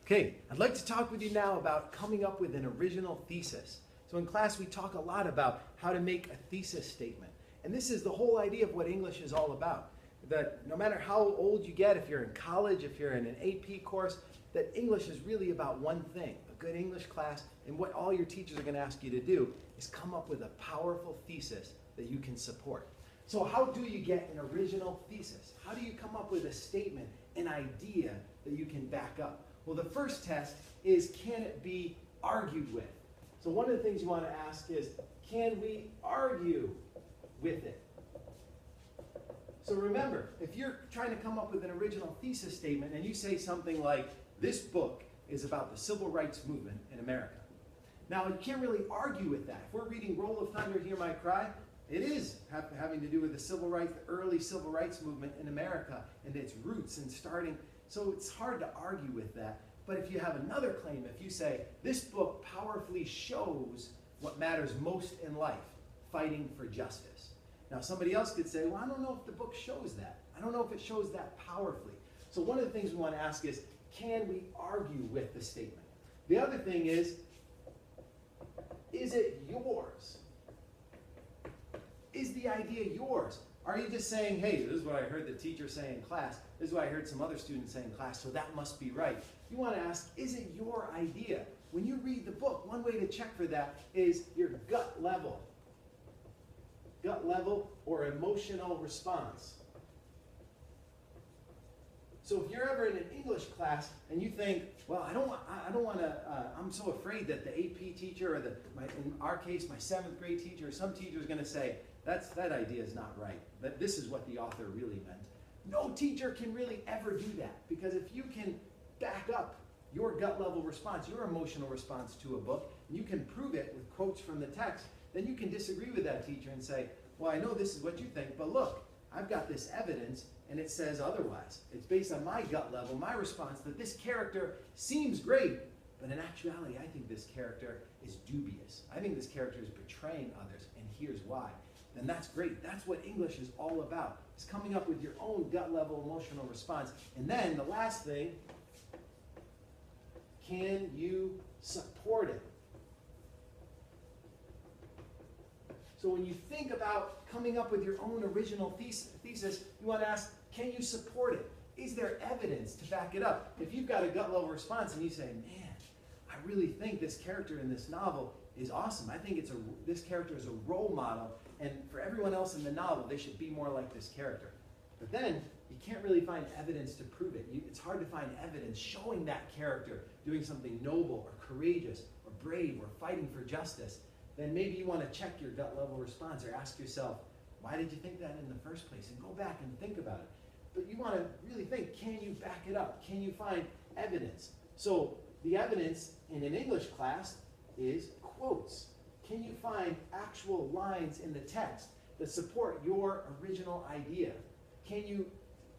Okay, I'd like to talk with you now about coming up with an original thesis. So in class we talk a lot about how to make a thesis statement. And this is the whole idea of what English is all about. That no matter how old you get, if you're in college, if you're in an AP course, that English is really about one thing, a good English class, and what all your teachers are going to ask you to do is come up with a powerful thesis that you can support. So how do you get an original thesis? How do you come up with a statement, an idea that you can back up? Well, the first test is, can it be argued with? So one of the things you want to ask is, can we argue with it? So remember, if you're trying to come up with an original thesis statement and you say something like, this book is about the civil rights movement in America. Now, you can't really argue with that. If we're reading Roll of Thunder, Hear My Cry, it is having to do with the civil rights, the early civil rights movement in America and its roots and starting. So it's hard to argue with that. But if you have another claim, if you say, this book powerfully shows what matters most in life, fighting for justice. Now somebody else could say, well, I don't know if the book shows that. I don't know if it shows that powerfully. So one of the things we want to ask is, can we argue with the statement? The other thing is it yours? Is the idea yours? Are you just saying, hey, this is what I heard the teacher say in class, this is what I heard some other students say in class, so that must be right. You want to ask, is it your idea? When you read the book, one way to check for that is your gut level. Gut level or emotional response. So if you're ever in an English class and you think, well, I don't want to, I'm so afraid that the AP teacher or in our case, my 7th grade teacher, or some teacher is going to say, that idea is not right. That this is what the author really meant. No teacher can really ever do that, because if you can back up your gut level response, your emotional response to a book, and you can prove it with quotes from the text, then you can disagree with that teacher and say, well, I know this is what you think, but look, I've got this evidence and it says otherwise. It's based on my gut level, my response, that this character seems great, but in actuality, I think this character is dubious. I think this character is betraying others, and here's why. Then that's great. That's what English is all about. It's coming up with your own gut level emotional response. And then the last thing, can you support it? So when you think about coming up with your own original thesis, you want to ask, can you support it? Is there evidence to back it up? If you've got a gut level response and you say, man, I really think this character in this novel is awesome. I think this character is a role model, and for everyone else in the novel, they should be more like this character. But then you can't really find evidence to prove it. It's hard to find evidence showing that character doing something noble or courageous or brave or fighting for justice. Then maybe you want to check your gut level response or ask yourself, why did you think that in the first place? And go back and think about it. But you want to really think, can you back it up? Can you find evidence? So the evidence in an English class is quotes. Can you find actual lines in the text that support your original idea? Can you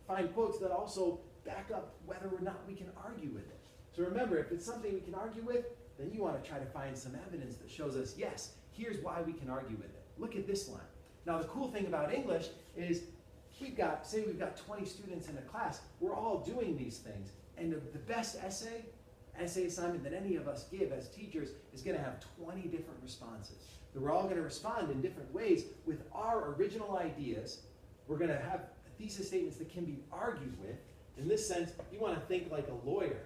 find quotes that also back up whether or not we can argue with it? So remember, if it's something we can argue with, then you want to try to find some evidence that shows us, yes, here's why we can argue with it. Look at this line. Now, the cool thing about English is say we've got 20 students in a class, we're all doing these things. And the best essay assignment that any of us give as teachers is going to have 20 different responses. That we're all going to respond in different ways with our original ideas. We're going to have thesis statements that can be argued with. In this sense, you want to think like a lawyer.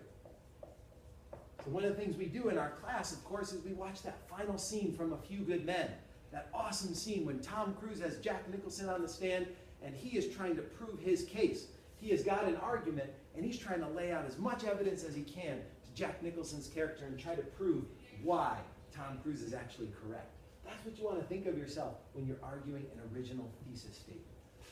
So one of the things we do in our class, of course, is we watch that final scene from A Few Good Men. That awesome scene when Tom Cruise has Jack Nicholson on the stand and he is trying to prove his case. He has got an argument and he's trying to lay out as much evidence as he can to Jack Nicholson's character and try to prove why Tom Cruise is actually correct. That's what you want to think of yourself when you're arguing an original thesis statement.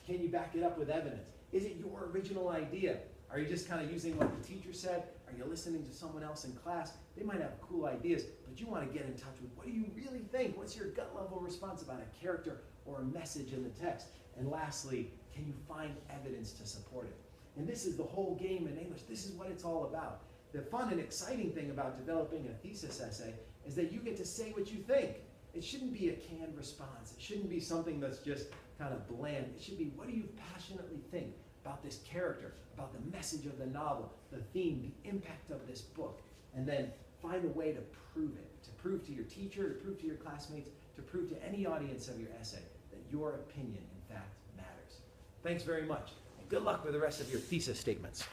Can you back it up with evidence? Is it your original idea? Are you just kind of using what the teacher said? Are you listening to someone else in class? They might have cool ideas, but you want to get in touch with what do you really think? What's your gut level response about a character or a message in the text? And lastly, can you find evidence to support it? And this is the whole game in English. This is what it's all about. The fun and exciting thing about developing a thesis essay is that you get to say what you think. It shouldn't be a canned response. It shouldn't be something that's just kind of bland. It should be, what do you passionately think about this character, about the message of the novel, the theme, the impact of this book, and then find a way to prove it, to prove to your teacher, to prove to your classmates, to prove to any audience of your essay that your opinion, in fact, matters. Thanks very much, and good luck with the rest of your thesis statements.